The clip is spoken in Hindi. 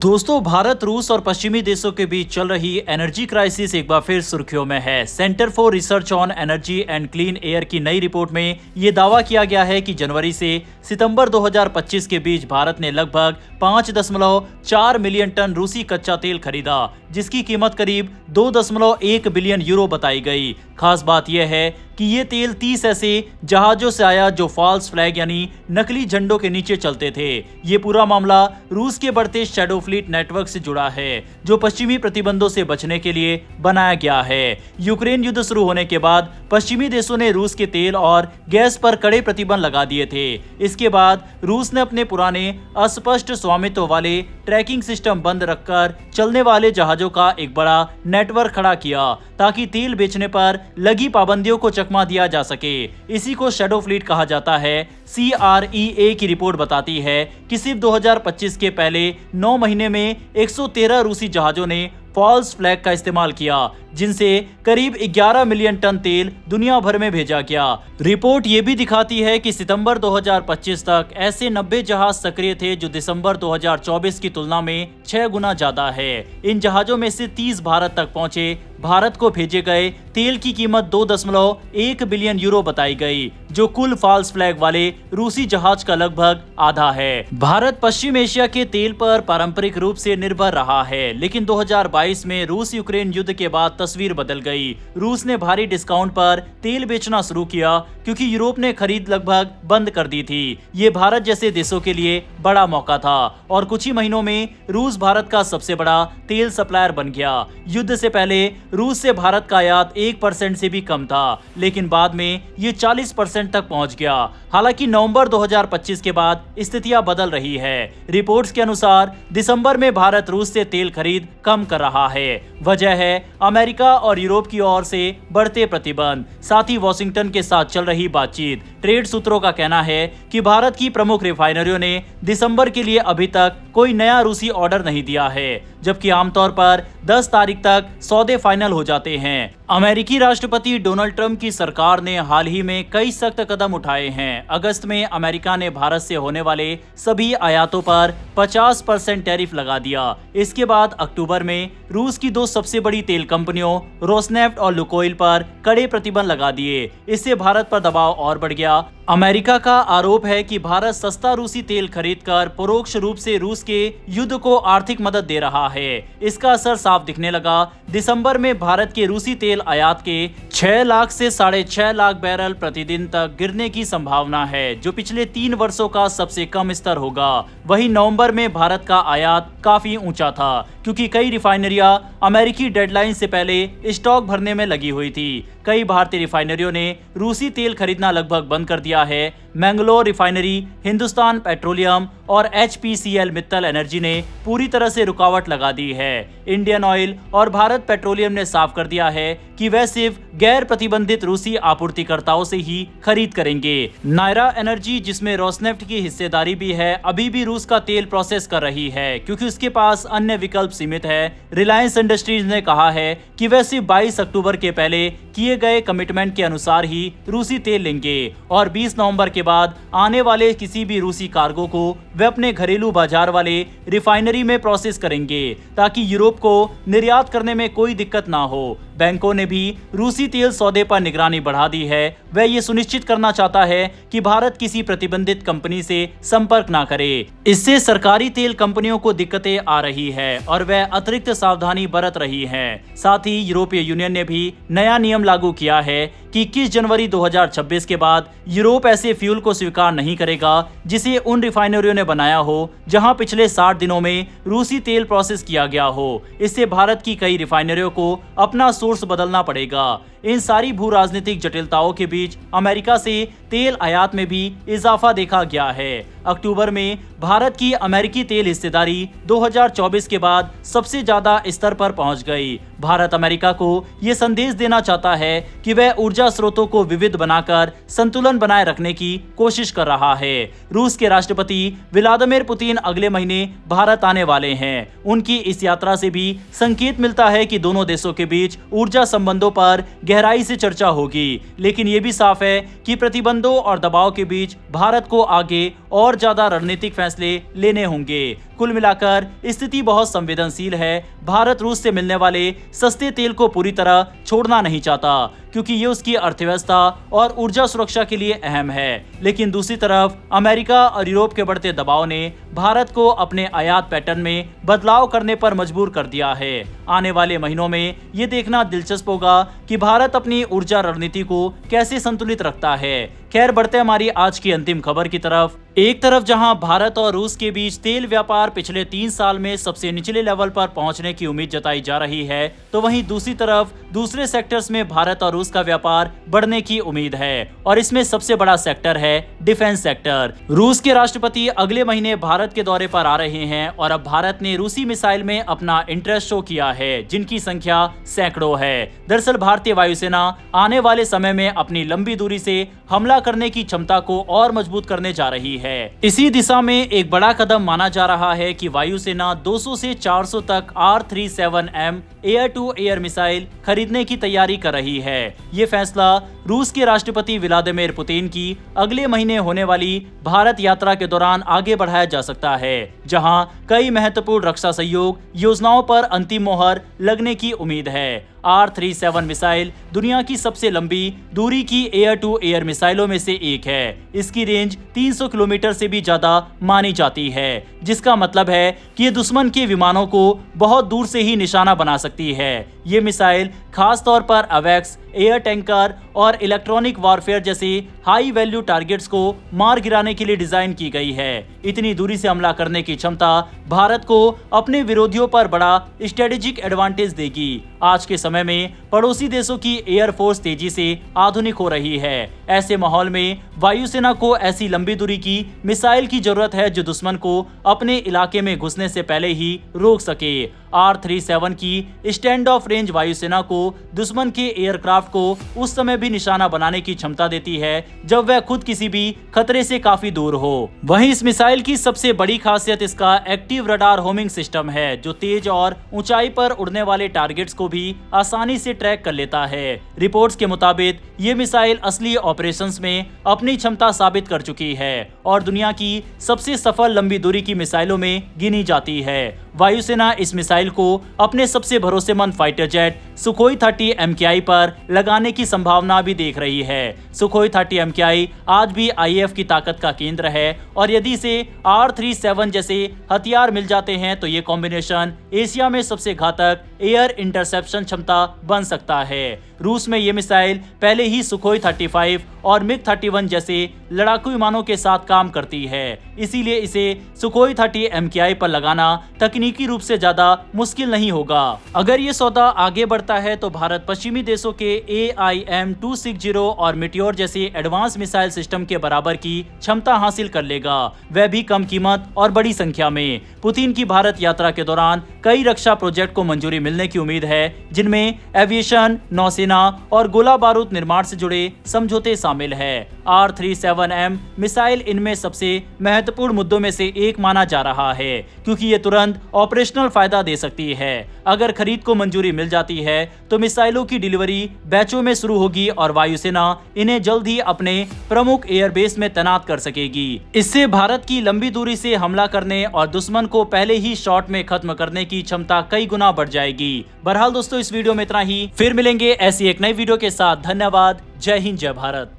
दोस्तों, भारत, रूस और पश्चिमी देशों के बीच चल रही एनर्जी क्राइसिस एक बार फिर सुर्खियों में है। Centre for research on energy and clean air की नई रिपोर्ट में ये दावा किया गया है कि जनवरी से सितंबर 2025 के बीच भारत ने लगभग 5.4 मिलियन टन रूसी कच्चा तेल खरीदा, जिसकी कीमत करीब 2.1 बिलियन यूरो बताई गई। खास बात यह है कि ये तेल 30 ऐसे जहाजों से आया जो फॉल्स फ्लैग यानी नकली झंडों के नीचे चलते थे। ये पूरा मामला रूस के बढ़ते शैडो फ्लीट नेटवर्क से जुड़ा है, जो पश्चिमी प्रतिबंधों से बचने के लिए बनाया गया है। यूक्रेन युद्ध शुरू होने के बाद पश्चिमी देशों ने रूस के तेल और गैस पर कड़े प्रतिबंध लगा दिए थे। इसके बाद रूस ने अपने पुराने अस्पष्ट स्वामित्व वाले ट्रैकिंग सिस्टम बंद रखकर चलने वाले जहाजों का एक बड़ा नेटवर्क खड़ा किया, ताकि तेल बेचने पर लगी पाबंदियों को चकमा दिया जा सके। इसी को शैडो फ्लीट कहा जाता है। CREA की रिपोर्ट बताती है कि सिर्फ 2025 के पहले 9 महीने में 113 रूसी जहाजों ने फॉल्स फ्लैग का इस्तेमाल किया, जिनसे करीब 11 मिलियन टन तेल दुनिया भर में भेजा गया। रिपोर्ट ये भी दिखाती है कि सितंबर 2025 तक ऐसे 90 जहाज सक्रिय थे, जो दिसंबर 2024 की तुलना में 6 गुना ज्यादा है। इन जहाजों में से 30 भारत तक पहुंचे। भारत को भेजे गए तेल की कीमत 2.1 बिलियन यूरो बताई गई, जो कुल फॉल्स फ्लैग वाले रूसी जहाज का लगभग आधा है। भारत पश्चिम एशिया के तेल पर पारंपरिक रूप से निर्भर रहा है, लेकिन 2022 में रूस यूक्रेन युद्ध के बाद तस्वीर बदल गई। रूस ने भारी डिस्काउंट पर तेल बेचना शुरू किया, क्योंकि यूरोप ने खरीद लगभग बंद कर दी थी। ये भारत जैसे देशों के लिए बड़ा मौका था, और कुछ ही महीनों में रूस भारत का सबसे बड़ा तेल सप्लायर बन गया। युद्ध से पहले रूस से भारत का आयात 1% से भी कम था, लेकिन बाद में ये 40% तक पहुंच गया। हालांकि नवंबर 2025 के बाद स्थितियां बदल रही है। रिपोर्ट्स के अनुसार दिसंबर में भारत रूस से तेल खरीद कम कर रहा है। वजह है अमेरिका और यूरोप की ओर से बढ़ते प्रतिबंध, साथ ही वॉशिंगटन के साथ चल रही बातचीत। ट्रेड सूत्रों का कहना है कि भारत की प्रमुख रिफाइनरियों ने दिसंबर के लिए अभी तक कोई नया रूसी ऑर्डर नहीं दिया है, जबकि आमतौर पर 10 तारीख तक सौदे फाइनल हो जाते हैं। अमेरिकी राष्ट्रपति डोनाल्ड ट्रंप की सरकार ने हाल ही में कई सख्त कदम उठाए हैं। अगस्त में अमेरिका ने भारत से होने वाले सभी आयातों पर 50% टैरिफ लगा दिया। इसके बाद अक्टूबर में रूस की 2 सबसे बड़ी तेल कंपनियों रोसनेफ्ट और लुकोइल पर कड़े प्रतिबंध लगा दिए। इससे भारत पर दबाव और बढ़ गया। अमेरिका का आरोप है कि भारत सस्ता रूसी तेल खरीदकर परोक्ष रूप से रूस के युद्ध को आर्थिक मदद दे रहा है। इसका असर साफ दिखने लगा। दिसंबर में भारत के रूसी तेल आयात के 6 लाख से 6.5 लाख बैरल प्रतिदिन तक गिरने की संभावना है, जो पिछले 3 वर्षों का सबसे कम स्तर होगा। वहीं नवंबर में भारत का आयात काफी ऊंचा था, क्योंकि कई रिफाइनरियां अमेरिकी डेडलाइन से पहले स्टॉक भरने में लगी हुई थी। कई भारतीय रिफाइनरियों ने रूसी तेल खरीदना लगभग बंद कर दिया है। मैंगलोर रिफाइनरी, हिंदुस्तान पेट्रोलियम और HPCL मित्तल एनर्जी ने पूरी तरह से रुकावट लगा दी है। इंडियन ऑयल और भारत पेट्रोलियम ने साफ कर दिया है कि वह सिर्फ गैर प्रतिबंधित रूसी आपूर्तिकर्ताओं से ही खरीद करेंगे। नायरा एनर्जी, जिसमें रोसनेफ्ट की हिस्सेदारी भी है, अभी भी रूस का तेल प्रोसेस कर रही है, क्योंकि उसके पास अन्य विकल्प सीमित है। रिलायंस इंडस्ट्रीज ने कहा है कि वह सिर्फ 22 अक्टूबर के पहले किए गए कमिटमेंट के अनुसार ही रूसी तेल लेंगे, और 20 नवंबर के बाद आने वाले किसी भी रूसी कार्गो को वे अपने घरेलू बाजार वाले रिफाइनरी में प्रोसेस करेंगे, ताकि यूरोप को निर्यात करने में कोई दिक्कत ना हो। बैंकों ने भी रूसी तेल सौदे पर निगरानी बढ़ा दी है। वह ये सुनिश्चित करना चाहता है कि भारत किसी प्रतिबंधित कंपनी से संपर्क ना करे। इससे सरकारी तेल कंपनियों को दिक्कतें आ रही है, और वह अतिरिक्त सावधानी बरत रही है। साथ ही यूरोपीय यूनियन ने भी नया नियम लागू किया है कि 21 जनवरी 2026 के बाद यूरोप ऐसे फ्यूल को स्वीकार नहीं करेगा जिसे उन रिफाइनरियों ने बनाया हो जहां पिछले 60 दिनों में रूसी तेल प्रोसेस किया गया हो। इससे भारत की कई रिफाइनरियों को अपना सोर्स बदलना पड़ेगा। इन सारी भू राजनीतिक जटिलताओं के बीच अमेरिका से तेल आयात में भी इजाफा देखा गया है। अक्टूबर में भारत की अमेरिकी तेल हिस्सेदारी 2024 के बाद सबसे ज्यादा स्तर पर पहुंच गई। भारत अमेरिका को यह संदेश देना चाहता है कि वह ऊर्जा स्रोतों को विविध बनाकर संतुलन बनाए रखने की कोशिश कर रहा है। रूस के राष्ट्रपति व्लादिमीर पुतिन अगले महीने भारत आने वाले हैं। उनकी इस यात्रा से भी संकेत मिलता है कि दोनों देशों के बीच ऊर्जा संबंधों पर गहराई से चर्चा होगी। लेकिन ये भी साफ है कि प्रतिबंधों और दबाव के बीच भारत को आगे और और ज्यादा रणनीतिक फैसले लेने होंगे। कुल मिलाकर स्थिति बहुत संवेदनशील है। भारत रूस से मिलने वाले सस्ते तेल को पूरी तरह छोड़ना नहीं चाहता, क्योंकि ये उसकी अर्थव्यवस्था और ऊर्जा सुरक्षा के लिए अहम है। लेकिन दूसरी तरफ अमेरिका और यूरोप के बढ़ते दबाव ने भारत को अपने आयात पैटर्न में बदलाव करने पर मजबूर कर दिया है। आने वाले महीनों में ये देखना दिलचस्प होगा कि भारत अपनी ऊर्जा रणनीति को कैसे संतुलित रखता है। खैर, बढ़ते हमारी आज की अंतिम खबर की तरफ। एक तरफ जहां भारत और रूस के बीच तेल व्यापार पिछले 3 साल में सबसे निचले लेवल पर पहुंचने की उम्मीद जताई जा रही है, तो वहीं दूसरी तरफ दूसरे सेक्टर्स में भारत और रूस का व्यापार बढ़ने की उम्मीद है। और इसमें सबसे बड़ा सेक्टर है डिफेंस सेक्टर। रूस के राष्ट्रपति अगले महीने भारत के दौरे पर आ रहे हैं और अब भारत ने रूसी मिसाइल में अपना इंटरेस्ट शो किया है, जिनकी संख्या सैकड़ों है। दरअसल भारतीय वायुसेना आने वाले समय में अपनी लंबी दूरी से हमला करने की क्षमता को और मजबूत करने जा रही है। इसी दिशा में एक बड़ा कदम माना जा रहा है कि वायुसेना 200 से 400 तक R-37M air to air missile खरीदने की तैयारी कर रही है। ये फैसला रूस के राष्ट्रपति व्लादिमीर पुतिन की अगले महीने होने वाली भारत यात्रा के दौरान आगे बढ़ाया जा सकता है, जहां कई महत्वपूर्ण रक्षा सहयोग योजनाओं पर अंतिम मोहर लगने की उम्मीद है। R-37 मिसाइल दुनिया की सबसे लंबी दूरी की एयर टू एयर मिसाइलों में से एक है। इसकी रेंज 300 किलोमीटर से भी ज्यादा मानी जाती है, जिसका मतलब है कि ये दुश्मन के विमानों को बहुत दूर से ही निशाना बना सकती है। ये मिसाइल खास तौर पर अवैक्स, एयर टैंकर और इलेक्ट्रॉनिक वॉरफेयर जैसे हाई वैल्यू टारगेट्स को मार गिराने के लिए डिजाइन की गई है। इतनी दूरी से हमला करने की क्षमता भारत को अपने विरोधियों पर बड़ा स्ट्रेटेजिक एडवांटेज देगी। आज के समय में पड़ोसी देशों की एयर फोर्स तेजी से आधुनिक हो रही है। ऐसे माहौल में वायुसेना को ऐसी लंबी दूरी की मिसाइल की जरूरत है जो दुश्मन को अपने इलाके में घुसने से पहले ही रोक सके। R-37 की स्टैंड ऑफ रेंज वायुसेना को दुश्मन के एयरक्राफ्ट को उस समय भी निशाना बनाने की क्षमता देती है जब वह खुद किसी भी खतरे से काफी दूर हो। वहीं इस मिसाइल की सबसे बड़ी खासियत इसका एक्टिव रडार होमिंग सिस्टम है, जो तेज और ऊंचाई पर उड़ने वाले टारगेट्स को भी आसानी से ट्रैक कर लेता है। रिपोर्ट्स के मुताबिक ये मिसाइल असली ऑपरेशंस में अपनी क्षमता साबित कर चुकी है और दुनिया की सबसे सफल लंबी दूरी की मिसाइलों में गिनी जाती है। वायुसेना इस मिसाइल को अपने सबसे भरोसेमंद फाइटर जेट सुखोई 30 MKI पर लगाने की संभावना भी देख रही है। सुखोई 30 MKI आज भी IAF की ताकत का केंद्र है और यदि इसे R-37 जैसे हथियार मिल जाते हैं तो ये कॉम्बिनेशन एशिया में सबसे घातक एयर इंटरसेप्शन क्षमता बन सकता है। रूस में ये मिसाइल पहले ही सुखोई 35 और MiG-31 जैसे लड़ाकू विमानों के साथ काम करती है, इसीलिए इसे सुखोई 30 MKI पर लगाना तकनीकी रूप से ज्यादा मुश्किल नहीं होगा। अगर ये सौदा आगे बढ़ता है तो भारत पश्चिमी देशों के AIM-260 और मिटियोर जैसे एडवांस मिसाइल सिस्टम के बराबर की क्षमता हासिल कर लेगा, वह भी कम कीमत और बड़ी संख्या में। पुतिन की भारत यात्रा के दौरान कई रक्षा प्रोजेक्ट को मंजूरी मिलने की उम्मीद है, जिनमें एविएशन, नौसेना और गोला बारूद निर्माण से जुड़े समझौते शामिल है। R-37M मिसाइल इनमें सबसे महत्वपूर्ण मुद्दों में से एक माना जा रहा है, क्योंकि ये तुरंत ऑपरेशनल फायदा दे सकती है। अगर खरीद को मंजूरी मिल जाती है तो मिसाइलों की डिलीवरी बैचों में शुरू होगी और वायुसेना इन्हें जल्द ही अपने प्रमुख एयरबेस में तैनात कर सकेगी। इससे भारत की लंबी दूरी से हमला करने और दुश्मन को पहले ही शॉट में खत्म करने की क्षमता कई गुना बढ़ जाएगी। बहरहाल दोस्तों, इस वीडियो में इतना ही। फिर मिलेंगे ऐसी एक नई वीडियो के साथ। धन्यवाद। जय हिंद, जय भारत।